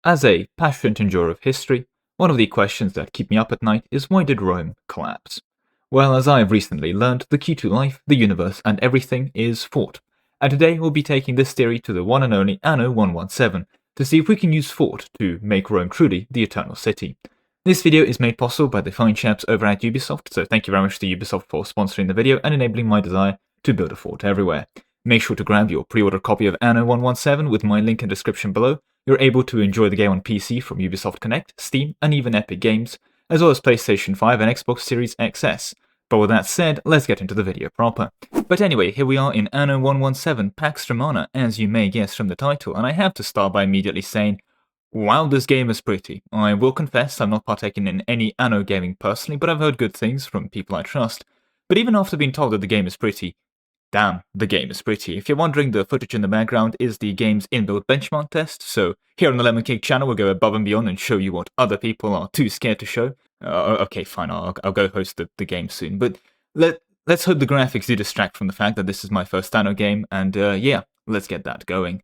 As a passionate enjoyer of history, one of the questions that keep me up at night is why did Rome collapse? Well, as I have recently learned, the key to life, the universe, and everything is fort. And today we'll be taking this theory to the one and only Anno 117 to see if we can use fort to make Rome truly the eternal city. This video is made possible by the fine chaps over at Ubisoft, so thank you very much to Ubisoft for sponsoring the video and enabling my desire to build a fort everywhere. Make sure to grab your pre-order copy of Anno 117 with my link in the description below. You're able to enjoy the game on PC from Ubisoft Connect, Steam, and even Epic Games, as well as PlayStation 5 and Xbox Series XS. But with that said, let's get into the video proper. But anyway, here we are in Anno 117 Pax Romana, as you may guess from the title, and I have to start by immediately saying, wow, this game is pretty. I will confess I'm not partaking in any Anno gaming personally, but I've heard good things from people I trust. But even after being told that the game is pretty, damn, the game is pretty. If you're wondering, the footage in the background is the game's inbuilt benchmark test, so here on the Lemon Cake channel we'll go above and beyond and show you what other people are too scared to show. Okay, fine, I'll go host the game soon, but let's hope the graphics do distract from the fact that this is my first Anno game, and yeah, let's get that going.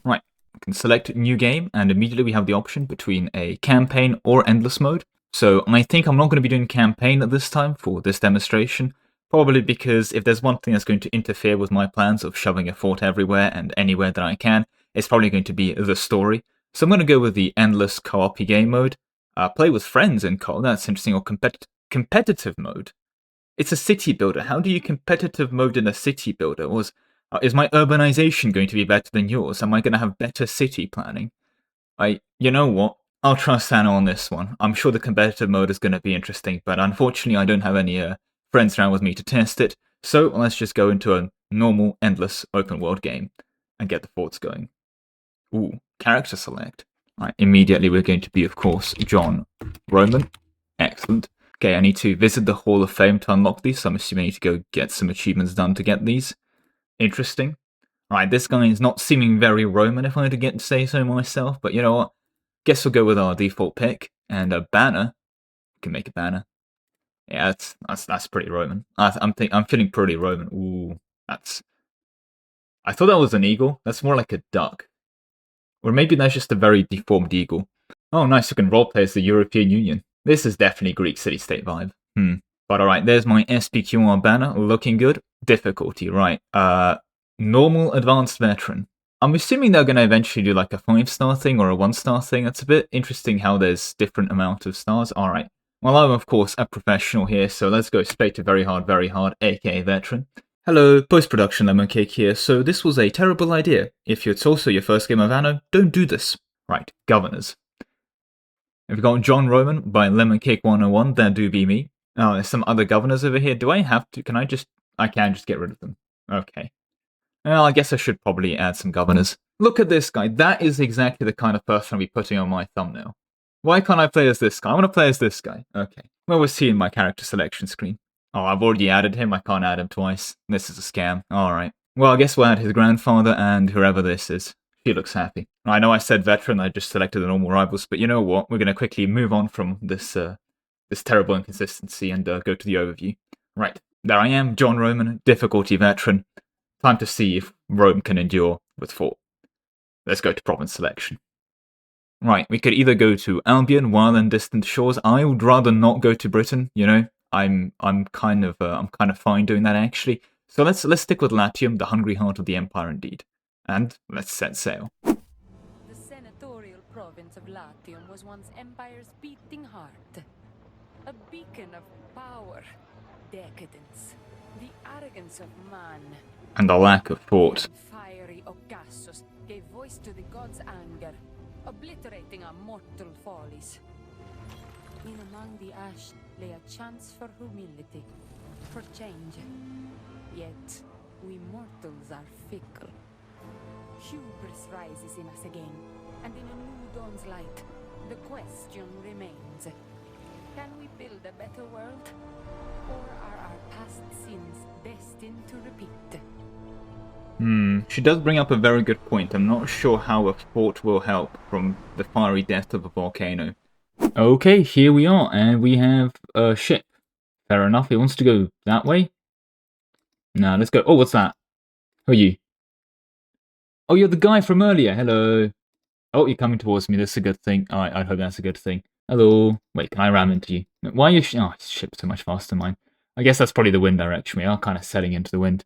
Right, we can select new game, and immediately we have the option between a campaign or endless mode. So I think I'm not going to be doing campaign at this time for this demonstration. Probably because if there's one thing that's going to interfere with my plans of shoving a fort everywhere and anywhere that I can, it's probably going to be the story. So I'm going to go with the endless co-op game mode. Play with friends in co-op, that's interesting, or competitive mode. It's a city builder. How do you competitive mode in a city builder? Is my urbanization going to be better than yours? Am I going to have better city planning? You know what? I'll trust Anno on this one. I'm sure the competitive mode is going to be interesting, but unfortunately I don't have any friends around with me to test it, so let's just go into a normal, endless, open world game and get the forts going. Ooh, character select. Right, immediately we're going to be, of course, John Roman. Excellent. Okay, I need to visit the Hall of Fame to unlock these, so I'm assuming I need to go get some achievements done to get these. Interesting. Right, this guy is not seeming very Roman, if I had to say so myself, but you know what? Guess we'll go with our default pick, and a banner. We can make a banner. Yeah, that's pretty Roman. I'm feeling pretty Roman. Ooh, I thought that was an eagle. That's more like a duck, or maybe that's just a very deformed eagle. Oh, nice. You can roleplay as the European Union. This is definitely Greek city-state vibe. But alright, there's my SPQR banner. Looking good. Difficulty, right? Normal, advanced, veteran. I'm assuming they're going to eventually do like a 5-star thing or a 1-star thing. It's a bit interesting how there's different amount of stars. Alright. Well, I'm of course a professional here, so let's go straight to very hard, aka veteran. Hello, post-production Lemon Cake here. So this was a terrible idea. If it's also your first game of Anno, don't do this. Right, governors. We've got John Roman by Lemon Cake 101, that do be me. Oh, there's some other governors over here. Do I have to? I can just get rid of them. Okay. Well, I guess I should probably add some governors. Look at this guy. That is exactly the kind of person I'll be putting on my thumbnail. Why can't I play as this guy? I want to play as this guy. Okay. Where was he in my character selection screen? Oh, I've already added him. I can't add him twice. This is a scam. Alright. Well, I guess we'll add his grandfather and whoever this is. She looks happy. I know I said veteran, I just selected the normal rivals, but you know what? We're going to quickly move on from this terrible inconsistency and go to the overview. Right. There I am, John Roman, difficulty veteran. Time to see if Rome can endure with fort. Let's go to province selection. Right, we could either go to Albion, wild and distant shores. I would rather not go to Britain. You know, I'm kind of fine doing that actually. So let's stick with Latium, the hungry heart of the empire indeed, and let's set sail. The senatorial province of Latium was once Empire's beating heart, a beacon of power, decadence, the arrogance of man, and the lack of fort. Fiery Ocassus gave voice to the gods' anger, obliterating our mortal follies. In among the ash lay a chance for humility, for change. Yet, we mortals are fickle. Hubris rises in us again, and in a new dawn's light, the question remains. Can we build a better world? Or are our past sins destined to repeat? She does bring up a very good point. I'm not sure how a fort will help from the fiery death of a volcano. Okay, here we are, and we have a ship. Fair enough, it wants to go that way. Now, let's go. Oh, what's that? Who are you? Oh, you're the guy from earlier. Hello. Oh, you're coming towards me. That's a good thing. I hope that's a good thing. Hello. Wait, can I ram into you? Why are you... oh, ship's so much faster than mine. I guess that's probably the wind direction. We are kind of setting into the wind.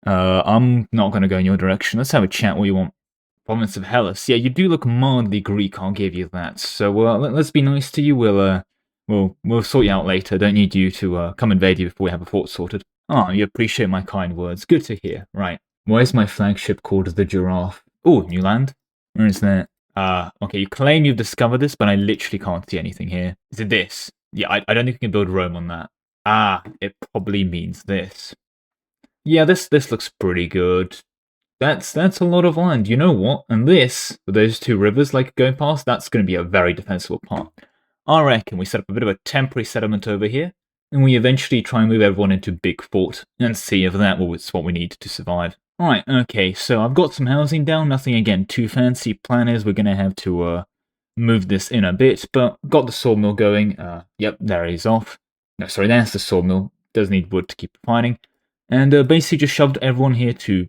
I'm not going to go in your direction. Let's have a chat. What you want? Province of Hellas. Yeah, you do look mildly Greek. I'll give you that. So let's be nice to you. We'll sort you out later. Don't need you to come invade you before we have a fort sorted. Oh, you appreciate my kind words. Good to hear. Right. Why is my flagship called the Giraffe? Oh, new land. Where is that? Okay. You claim you've discovered this, but I literally can't see anything here. Is it this? Yeah, I don't think we can build Rome on that. Ah, it probably means this. Yeah, this looks pretty good. That's a lot of land. You know what? And this, with those two rivers like going past, that's going to be a very defensible part. I reckon we set up a bit of a temporary settlement over here, and we eventually try and move everyone into Big Fort and see if that was what we need to survive. Alright, okay, so I've got some housing down, nothing again too fancy. Plan is we're going to have to move this in a bit, but got the sawmill going. Yep, there he's off. No, sorry, that's the sawmill. Does need wood to keep refining. And basically just shoved everyone here to,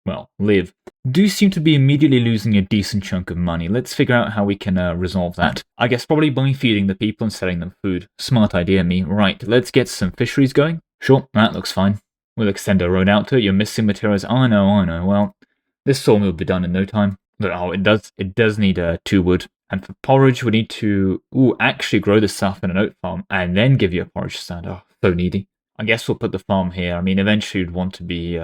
well, live. Do seem to be immediately losing a decent chunk of money. Let's figure out how we can resolve that. I guess probably by feeding the people and selling them food. Smart idea, me. Right, let's get some fisheries going. Sure, that looks fine. We'll extend a road out to it. You're missing materials. I know. Well, this sawmill will be done in no time. But, oh, it does need 2 wood. And for porridge, we need to actually grow this stuff in an oat farm and then give you a porridge stand. Oh, so needy. I guess we'll put the farm here. I mean, eventually we'd want to be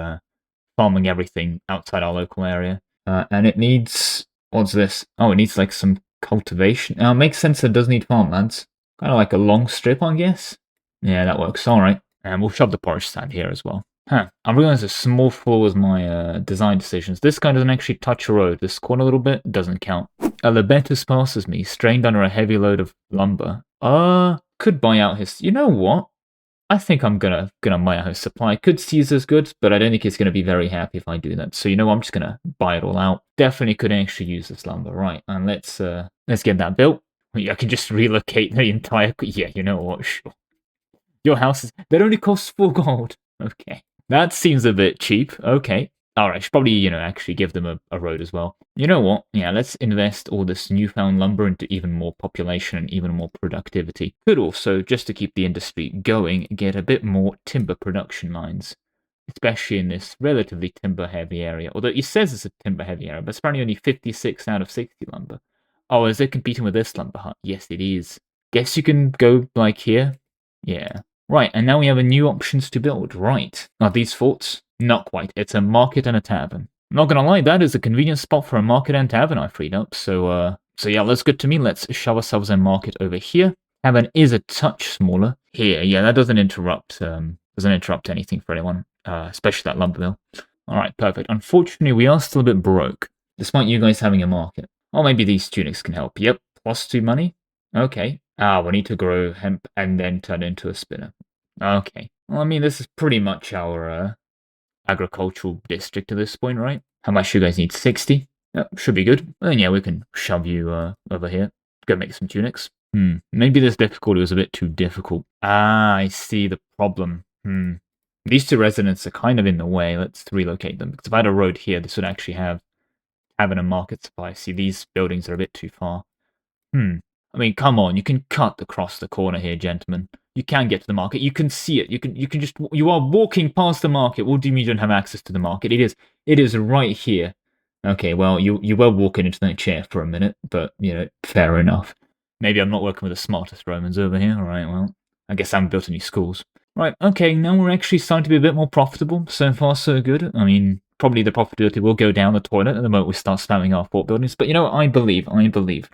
farming everything outside our local area. And it needs... what's this? Oh, it needs like some cultivation. It makes sense it does need farmlands. Kind of like a long strip, I guess. Yeah, that works. Alright. And we'll shove the porridge stand here as well. Huh. I realize a small flaw with my design decisions. This guy doesn't actually touch a road. This corner a little bit doesn't count. Lebetus passes me, strained under a heavy load of lumber. Could buy out his... you know what? I think I'm gonna buy out his supply. Could seize his goods, but I don't think he's gonna be very happy if I do that. So you know, I'm just gonna buy it all out. Definitely could actually use this lumber, right? And let's get that built. I can just relocate the entire. Yeah, you know what? Sure. Your houses that only costs 4 gold. Okay, that seems a bit cheap. Okay. Alright, I should probably, actually give them a road as well. You know what? Yeah, let's invest all this newfound lumber into even more population and even more productivity. Could also, just to keep the industry going, get a bit more timber production lines. Especially in this relatively timber-heavy area. Although it says it's a timber-heavy area, but it's apparently only 56 out of 60 lumber. Oh, is it competing with this lumber hut? Yes, it is. Guess you can go, like, here? Yeah. Right, and now we have a new options to build. Right. Are these forts? Not quite. It's a market and a tavern. I'm not gonna lie, that is a convenient spot for a market and tavern I freed up. So yeah, that's good to me. Let's shove ourselves a market over here. Tavern is a touch smaller. Here, yeah, that doesn't interrupt anything for anyone. Especially that lumber mill. Alright, perfect. Unfortunately, we are still a bit broke, despite you guys having a market. Or maybe these tunics can help. Yep, +2 money. Okay. We need to grow hemp and then turn it into a spinner. Okay. Well, I mean, this is pretty much our agricultural district at this point, right? How much you guys need? 60? Yep, should be good. Then yeah, we can shove you over here. Go make some tunics. Maybe this difficulty was a bit too difficult. I see the problem. These 2 residents are kind of in the way. Let's relocate them. Because if I had a road here, this would actually have having a market supply. See, these buildings are a bit too far. I mean, come on, you can cut across the corner here, gentlemen. You can get to the market. You can see it. You are walking past the market. What do you mean you don't have access to the market? It is right here. Okay, well, you were walking into that chair for a minute, but, fair enough. Maybe I'm not working with the smartest Romans over here. All right, well, I guess I haven't built any schools. Right, okay, now we're actually starting to be a bit more profitable. So far, so good. I mean, probably the profitability will go down the toilet at the moment we start spamming our fort buildings. But I believe.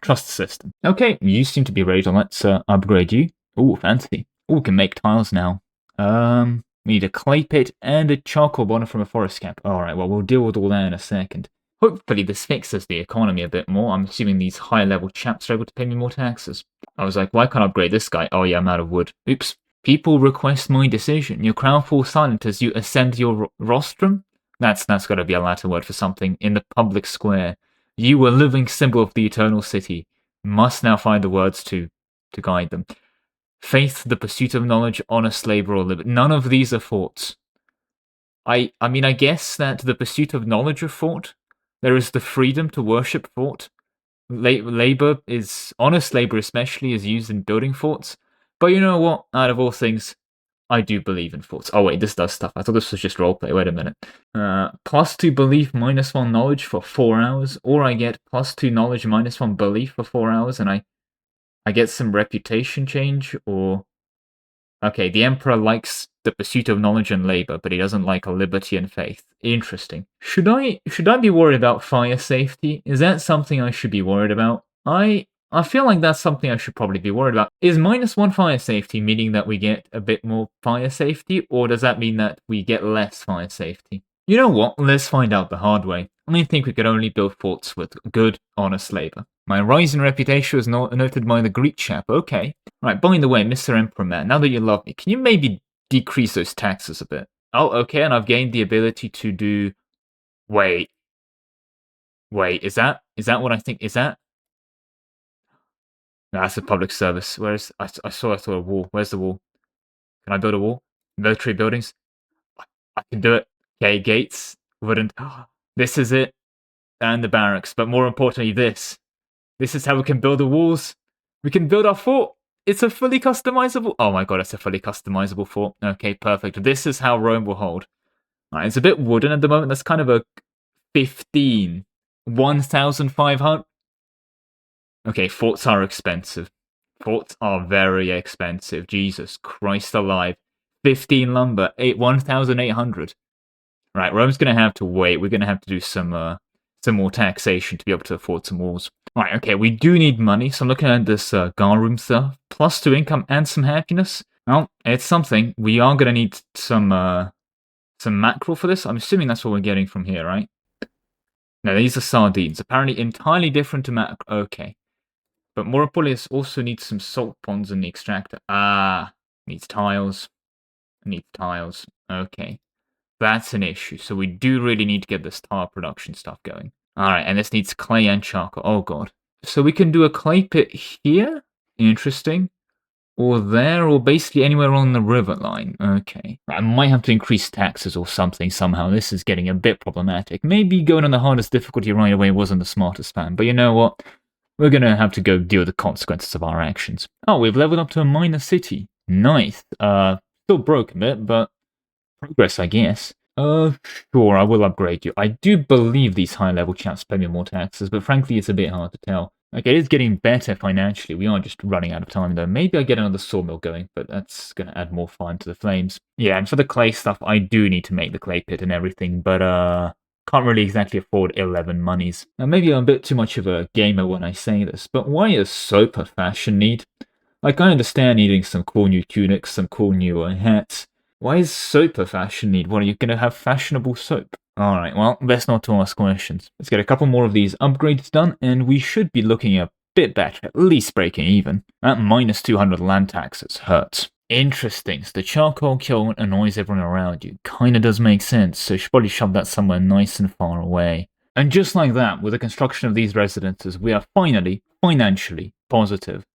Trust the system. Okay, you seem to be ready, so let's upgrade you. Ooh, fancy. Ooh, we can make tiles now. We need a clay pit and a charcoal burner from a forest camp. Alright, well, we'll deal with all that in a second. Hopefully this fixes the economy a bit more. I'm assuming these higher level chaps are able to pay me more taxes. I was like, why can't I upgrade this guy? Oh yeah, I'm out of wood. Oops. People request my decision. Your crown falls silent as you ascend your rostrum? That's got to be a Latin word for something. In the public square. You, a living symbol of the eternal city, must now find the words to guide them. Faith, the pursuit of knowledge, honest labor, or liberty. None of these are forts. I mean, I guess that the pursuit of knowledge are fort. There is the freedom to worship fort. honest labor especially, is used in building forts. But you know what? Out of all things, I do believe in forts. Oh wait, this does stuff. I thought this was just roleplay. Wait a minute. +2 belief, -1 knowledge for 4 hours, or I get +2 knowledge, -1 belief for 4 hours, and I get some reputation change, or... Okay, the Emperor likes the pursuit of knowledge and labor, but he doesn't like liberty and faith. Interesting. Should I be worried about fire safety? Is that something I should be worried about? I feel like that's something I should probably be worried about. Is -1 fire safety meaning that we get a bit more fire safety, or does that mean that we get less fire safety? You know what? Let's find out the hard way. I think we could only build forts with good, honest labor. My rise in reputation was noted by the Greek chap. Okay. Right, by the way, Mr. Emperor Man, now that you love me, can you maybe decrease those taxes a bit? Oh, okay, and I've gained the ability to do... Wait, is that what I think? Is that... No, that's a public service. Where's... I thought a wall. Where's the wall? Can I build a wall? Military buildings? I can do it. Okay, gates. Wouldn't... This is it. And the barracks. But more importantly, this. This is how we can build the walls. We can build our fort. It's a fully customizable... Oh my god, it's a fully customizable fort. Okay, perfect. This is how Rome will hold. Right, it's a bit wooden at the moment. That's kind of a 15. 1,500... Okay, forts are expensive. Forts are very expensive. Jesus Christ alive. 15 lumber. 1,800. Right, Rome's going to have to wait. We're going to have to do some more taxation to be able to afford some walls. Right, okay, we do need money, so I'm looking at this Garum stuff. +2 income and some happiness. Well, it's something. We are going to need some mackerel for this. I'm assuming that's what we're getting from here, right? No, these are sardines. Apparently entirely different to mackerel. Okay. But more importantly, this also needs some salt ponds in the extractor. Ah, needs tiles. Needs tiles. Okay. That's an issue. So we do really need to get this tile production stuff going. Alright, and this needs clay and charcoal. Oh god. So we can do a clay pit here? Interesting. Or there, or basically anywhere on the river line. Okay. I might have to increase taxes or something somehow. This is getting a bit problematic. Maybe going on the hardest difficulty right away wasn't the smartest plan. But you know what? We're going to have to go deal with the consequences of our actions. Oh, we've leveled up to a minor city. Nice. Still broke a bit, but progress, I guess. Sure, I will upgrade you. I do believe these high-level chaps pay me more taxes, but frankly, it's a bit hard to tell. Okay, it is getting better financially. We are just running out of time, though. Maybe I get another sawmill going, but that's going to add more fire to the flames. Yeah, and for the clay stuff, I do need to make the clay pit and everything, but, can't really exactly afford 11 monies. Now, maybe I'm a bit too much of a gamer when I say this, but why is soap a fashion need? Like, I understand needing some cool new tunics, some cool new hats. Why is soap a fashion need? What, are you going to have fashionable soap? Alright, well, best not to ask questions. Let's get a couple more of these upgrades done, and we should be looking a bit better, at least breaking even. That -200 land taxes hurts. Interesting, so the charcoal kiln annoys everyone around you. Kinda does make sense, so you should probably shove that somewhere nice and far away. And just like that, with the construction of these residences, we are finally, financially, positive.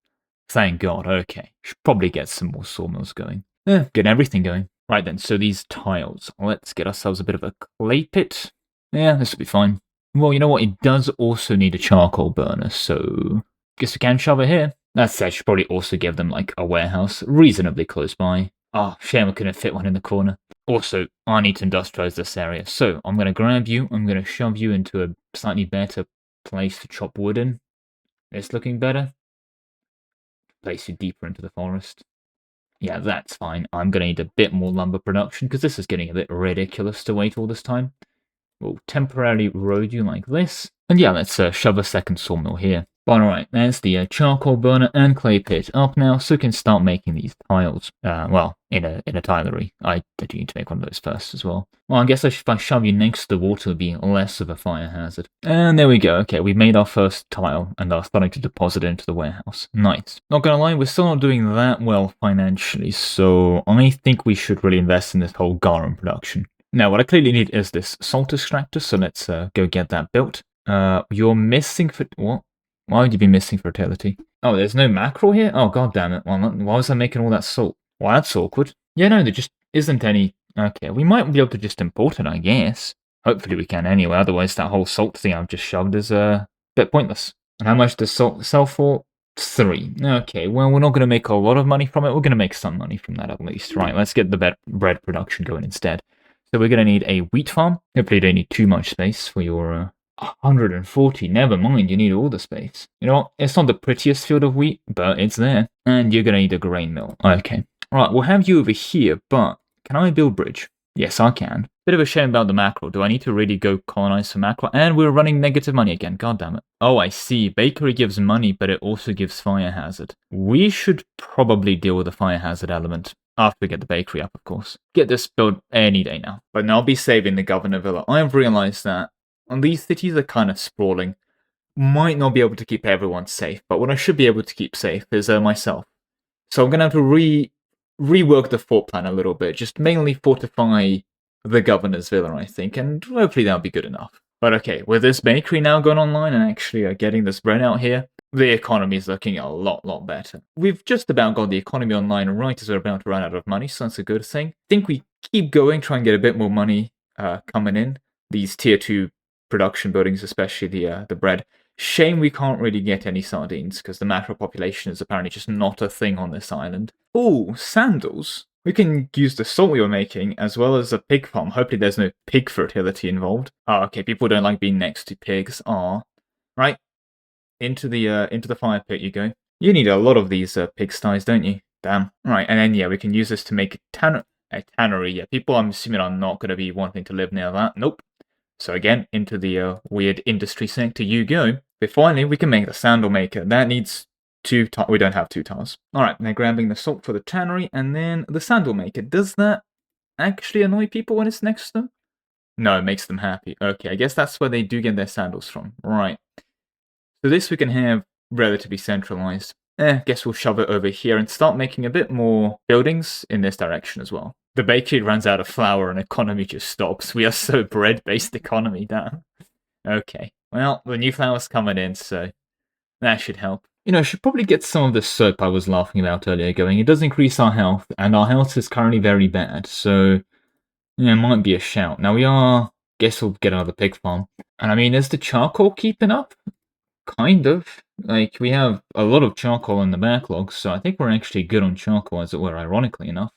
Thank God, okay. Should probably get some more sawmills going. Get everything going. Right then, so these tiles. Let's get ourselves a bit of a clay pit. Yeah, this will be fine. Well, you know what? It does also need a charcoal burner, so... guess we can shove it here. That said, I should probably also give them, like, a warehouse reasonably close by. Oh, shame I couldn't fit one in the corner. Also, I need to industrialize this area, so I'm going to grab you, I'm going to shove you into a slightly better place to chop wood in. It's looking better. Place you deeper into the forest. Yeah, that's fine. I'm going to need a bit more lumber production, because this is getting a bit ridiculous to wait all this time. We'll temporarily road you like this. And yeah, let's shove a second sawmill here. But alright, there's the charcoal burner and clay pit up now, so we can start making these tiles. Well, in a tilery. I do need to make one of those first as well. Well, I guess if I shove you next to the water, it'll be less of a fire hazard. And there we go. Okay, we made our first tile, and are starting to deposit it into the warehouse. Nice. Not gonna lie, we're still not doing that well financially, so I think we should really invest in this whole garum production. Now, what I clearly need is this salt extractor, so let's go get that built. You're missing for... what? Why would you be missing fertility? Oh, there's no mackerel here? Oh, god damn it. Well, why was I making all that salt? Well, that's awkward. Yeah, no, there just isn't any... Okay, we might be able to just import it, I guess. Hopefully we can anyway, otherwise that whole salt thing I've just shoved is a bit pointless. And how much does salt sell for? 3. Okay, well, we're not going to make a lot of money from it. We're going to make some money from that at least. Right, let's get the bread production going instead. So we're going to need a wheat farm. Hopefully you don't need too much space for your 140. Never mind, you need all the space. You know what? It's not the prettiest field of wheat, but it's there. And you're going to need a grain mill. Okay. Right, we'll have you over here, but can I build bridge? Yes, I can. Bit of a shame about the mackerel. Do I need to really go colonize for mackerel? And we're running negative money again. God damn it. Oh, I see. Bakery gives money, but it also gives fire hazard. We should probably deal with the fire hazard element. After we get the bakery up, of course. Get this built any day now. But now I'll be saving the Governor Villa. I've realized that these cities are kind of sprawling. Might not be able to keep everyone safe, but what I should be able to keep safe is myself. So I'm going to have to rework the fort plan a little bit. Just mainly fortify the Governor's Villa, I think, and hopefully that'll be good enough. But okay, with this bakery now going online and actually getting this bread out here, the economy is looking a lot better. We've just about got the economy online right as we're about to run out of money, so that's a good thing. I think we keep going, try and get a bit more money coming in. These tier 2 production buildings, especially the bread. Shame we can't really get any sardines, because the macro population is apparently just not a thing on this island. Oh, sandals! We can use the salt we were making, as well as a pig farm. Hopefully there's no pig fertility involved. Oh, okay, people don't like being next to pigs. Right. Into the fire pit you go. You need a lot of these pigsties, don't you? Damn. Right, and then, yeah, we can use this to make a tannery. Yeah, people, I'm assuming, are not going to be wanting to live near that. Nope. So again, into the weird industry sector you go. But finally, we can make the sandal maker. That needs 2 tiles. We don't have 2 tiles. Alright, now grabbing the salt for the tannery, and then the sandal maker. Does that actually annoy people when it's next to them? No, it makes them happy. Okay, I guess that's where they do get their sandals from. Right. So this we can have relatively centralized. Guess we'll shove it over here and start making a bit more buildings in this direction as well. The bakery runs out of flour and economy just stops. We are so bread-based economy, damn. Okay, well, the new flour's coming in, so that should help. You know, I should probably get some of the soap I was laughing about earlier going. It does increase our health, and our health is currently very bad, so yeah, it might be a shout. Now guess we'll get another pig farm. And I mean, is the charcoal keeping up? Kind of. Like, we have a lot of charcoal in the backlog, so I think we're actually good on charcoal, as it were, ironically enough.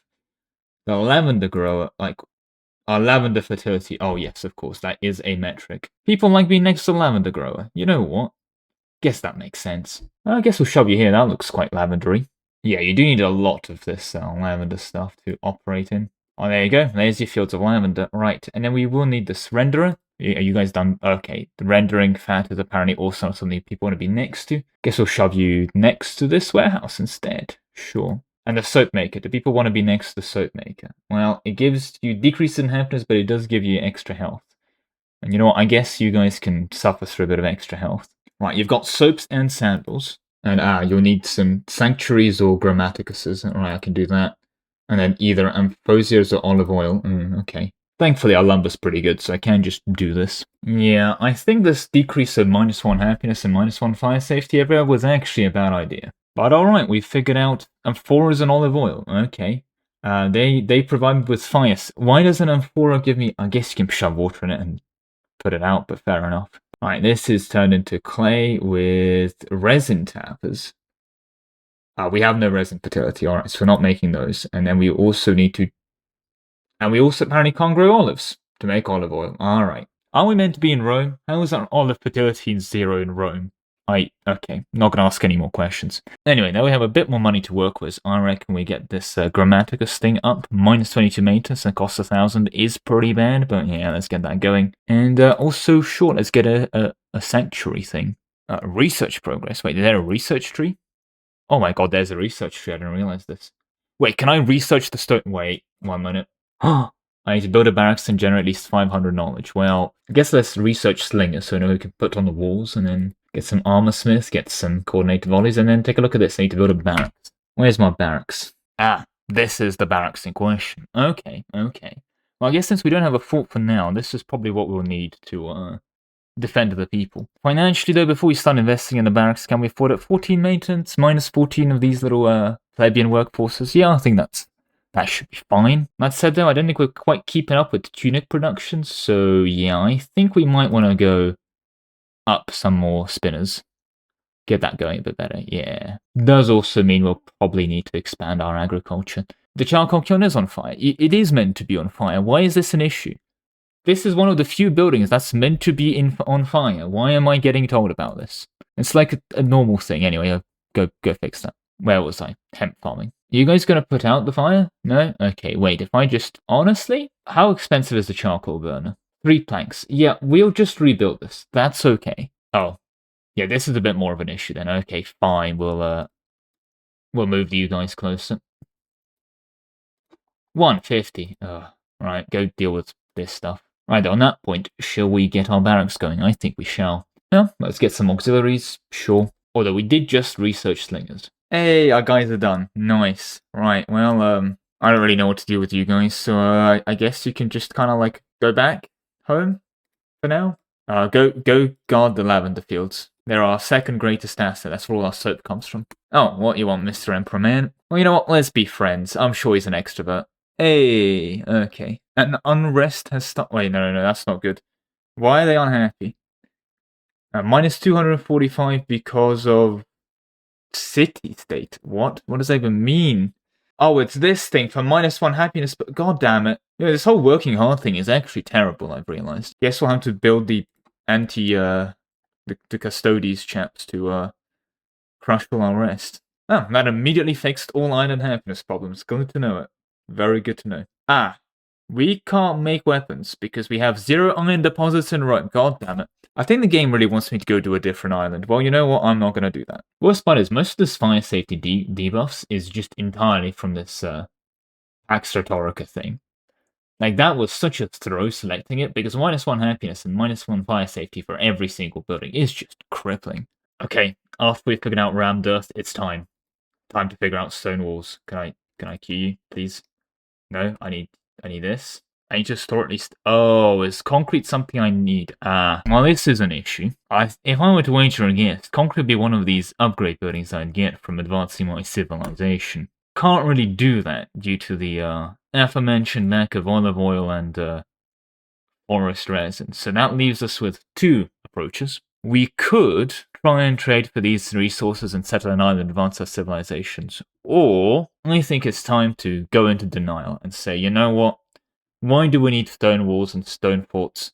The lavender grower, like, our lavender fertility. Oh, yes, of course, that is a metric. People like being next to the lavender grower. You know what? Guess that makes sense. I guess we'll shove you here. That looks quite lavendery. Yeah, you do need a lot of this lavender stuff to operate in. Oh, there you go. There's your fields of lavender. Right, and then we will need this renderer. Are you guys done? Okay, the rendering fat is apparently also something people want to be next to. Guess we'll shove you next to this warehouse instead. Sure. And the soap maker. Do people want to be next to the soap maker? Well, it gives you decrease in happiness, but it does give you extra health. And you know what? I guess you guys can suffer through a bit of extra health. Right, you've got soaps and sandals. And you'll need some sanctuaries or grammaticuses. Alright, I can do that. And then either amphosias or olive oil. Okay. Thankfully, our lumber's pretty good, so I can just do this. Yeah, I think this decrease of -1 happiness and -1 fire safety everywhere was actually a bad idea. But alright, we figured out amphoras and olive oil. Okay. They provide me with fire. Why does an amphora give me... I guess you can shove water in it and put it out, but fair enough. Alright, this is turned into clay with resin tappers. We have no resin fertility, alright, so we're not making those. And then we also need to... And we also apparently can't grow olives to make olive oil. Alright. Are we meant to be in Rome? How is our olive fertility 0 in Rome? Okay, not gonna ask any more questions. Anyway, now we have a bit more money to work with. I reckon we get this Grammaticus thing up. -22 meters, that costs 1,000. Is pretty bad, but yeah, let's get that going. And also, sure, let's get a sanctuary thing. Research progress. Wait, is there a research tree? Oh my god, there's a research tree. I didn't realize this. Wait, can I research the stone? Wait, 1 minute. I need to build a barracks and generate at least 500 knowledge. Well, I guess let's research slingers so we know we can put on the walls, and then get some armor smiths, get some coordinated volleys, and then take a look at this. I need to build a barracks. Where's my barracks? This is the barracks in question. Okay. Well, I guess since we don't have a fort for now, this is probably what we'll need to defend the people. Financially, though, before we start investing in the barracks, can we afford it? 14 maintenance, -14 of these little plebeian workforces? Yeah, I think that should be fine. That said, though, I don't think we're quite keeping up with tunic production, so yeah, I think we might want to go up some more spinners. get that going a bit better. Yeah. Does also mean we'll probably need to expand our agriculture. The charcoal kiln is on fire. It is meant to be on fire. Why is this an issue? This is one of the few buildings that's meant to be on fire. Why am I getting told about this? It's like a normal thing. Anyway, go fix that. Where was I? Hemp farming. Are you guys gonna put out the fire? No? Okay, wait, if I just... Honestly? How expensive is the charcoal burner? 3 planks. Yeah, we'll just rebuild this. That's okay. Oh. Yeah, this is a bit more of an issue then. Okay, fine. We'll move you guys closer. 150. Right, go deal with this stuff. Right, on that point, shall we get our barracks going? I think we shall. Yeah, let's get some auxiliaries, sure. Although we did just research slingers. Hey, our guys are done. Nice. Right, well, I don't really know what to do with you guys, so I guess you can just kind of like go back home for now. Go guard the lavender fields. They're our second greatest asset. That's where all our soap comes from. Oh, what you want, Mr. Emperor Man? Well, you know what? Let's be friends. I'm sure he's an extrovert. Hey, okay. An unrest has started. Wait, no, that's not good. Why are they unhappy? Minus 245 because of city state. What? What does that even mean? Oh, it's this thing for -1 happiness, but god damn it. You know, this whole working hard thing is actually terrible, I've realized. Guess we'll have to build the the custodes chaps to crush all our rest. Oh, that immediately fixed all iron and happiness problems. Good to know it. Very good to know. Ah, we can't make weapons because we have 0 iron deposits in Rome. God damn it. I think the game really wants me to go to a different island. Well, you know what? I'm not going to do that. Worst part is, most of this fire safety debuffs is just entirely from this Pax Rhetorica thing. Like, that was such a throw selecting it, because -1 happiness and -1 fire safety for every single building is just crippling. Okay, after we've figured out rammed earth, it's time. Time to figure out stone walls. Can I cue you, please? No, I need this. I need to store at least... Oh, is concrete something I need? Well, this is an issue. If I were to wager a guess, concrete would be one of these upgrade buildings I'd get from advancing my civilization. Can't really do that due to the aforementioned lack of olive oil and forest resin. So that leaves us with 2 approaches. We could try and trade for these resources and settle an island and advance our civilizations. Or, I think it's time to go into denial and say, you know what? Why do we need stone walls and stone forts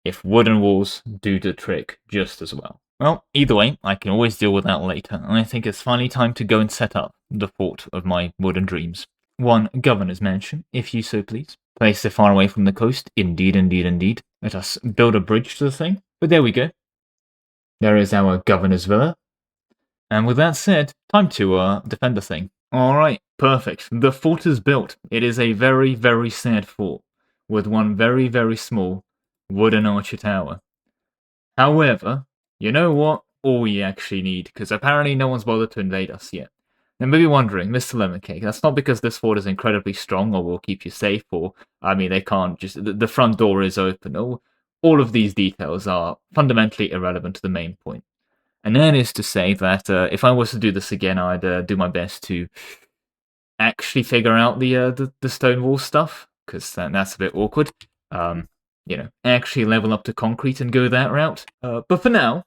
if wooden walls do the trick just as well? Well, either way, I can always deal with that later. I think it's finally time to go and set up the fort of my wooden dreams. 1 governor's mansion, if you so please. Placed it far away from the coast. Indeed, indeed, indeed. Let us build a bridge to the thing. But there we go. There is our governor's villa. And with that said, time to defend the thing. Alright, perfect. The fort is built. It is a very, very sad fort, with 1 very, very small wooden archer tower. However, you know what? All we actually need, because apparently no one's bothered to invade us yet. Now, maybe wondering, Mr. Lemon Cake, that's not because this fort is incredibly strong or will keep you safe, or, I mean, they can't just... The front door is open. All of these details are fundamentally irrelevant to the main point. And that is to say that if I was to do this again, I'd do my best to actually figure out the stone wall stuff, because that's a bit awkward. You know, actually level up to concrete and go that route. But for now,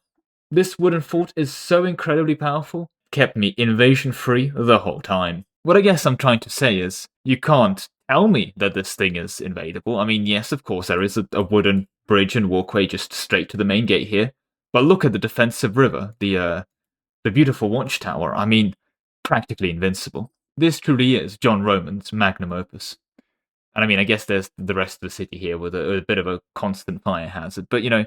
this wooden fort is so incredibly powerful, kept me invasion-free the whole time. What I guess I'm trying to say is, you can't tell me that this thing is invadable. I mean, yes, of course, there is a wooden bridge and walkway just straight to the main gate here. But look at the defensive river, the beautiful watchtower. I mean, practically invincible. This truly is John Roman's magnum opus. And I mean, I guess there's the rest of the city here with a bit of a constant fire hazard. But, you know,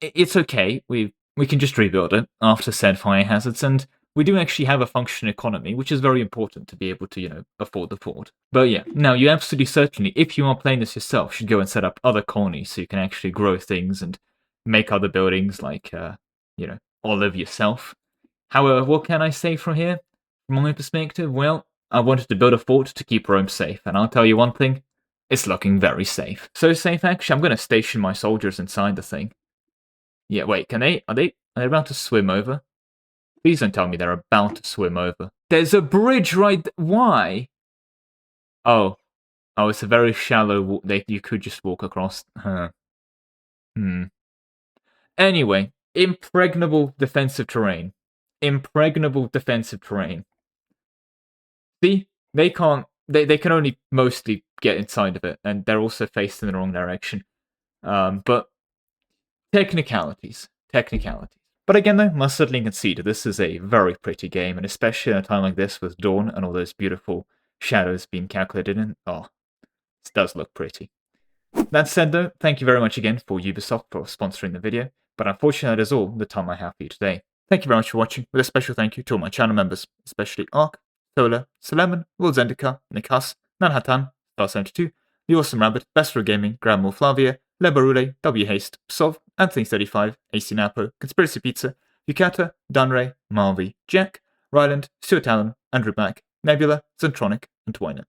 it's okay. We can just rebuild it after said fire hazards, and we do actually have a functioning economy, which is very important to be able to, you know, afford the fort. But yeah, now you absolutely certainly, if you are playing this yourself, should go and set up other colonies so you can actually grow things and make other buildings like, you know, olive yourself. However, what can I say from here? From my perspective, well, I wanted to build a fort to keep Rome safe, and I'll tell you one thing, it's looking very safe. So safe, actually, I'm going to station my soldiers inside the thing. Yeah, wait, are they about to swim over? Please don't tell me they're about to swim over. There's a bridge right why? Oh, it's a very shallow you could just walk across. Huh. Anyway, impregnable defensive terrain. impregnable defensive terrain. See, they can't. They can only mostly get inside of it, and they're also faced in the wrong direction. But technicalities. But again, though, must certainly concede this is a very pretty game, and especially at a time like this with dawn and all those beautiful shadows being calculated in. Oh, this does look pretty. That said, though, thank you very much again for Ubisoft for sponsoring the video, but unfortunately that is all the time I have for you today. Thank you very much for watching, with a special thank you to all my channel members, especially Ark, Solar, Suleiman, Will Zendika, Nick Huss, Nanhatan, Star72, The Awesome Rabbit, Bestro Gaming, Grandmore Flavia, Lebarule, W Haste, Sov, Anthony35, AC Napo, Conspiracy Pizza, Yukata, Dunray, Marvy, Jack, Ryland, Stuart Allen, Andrew Black, Nebula, Zentronic, and Twiner.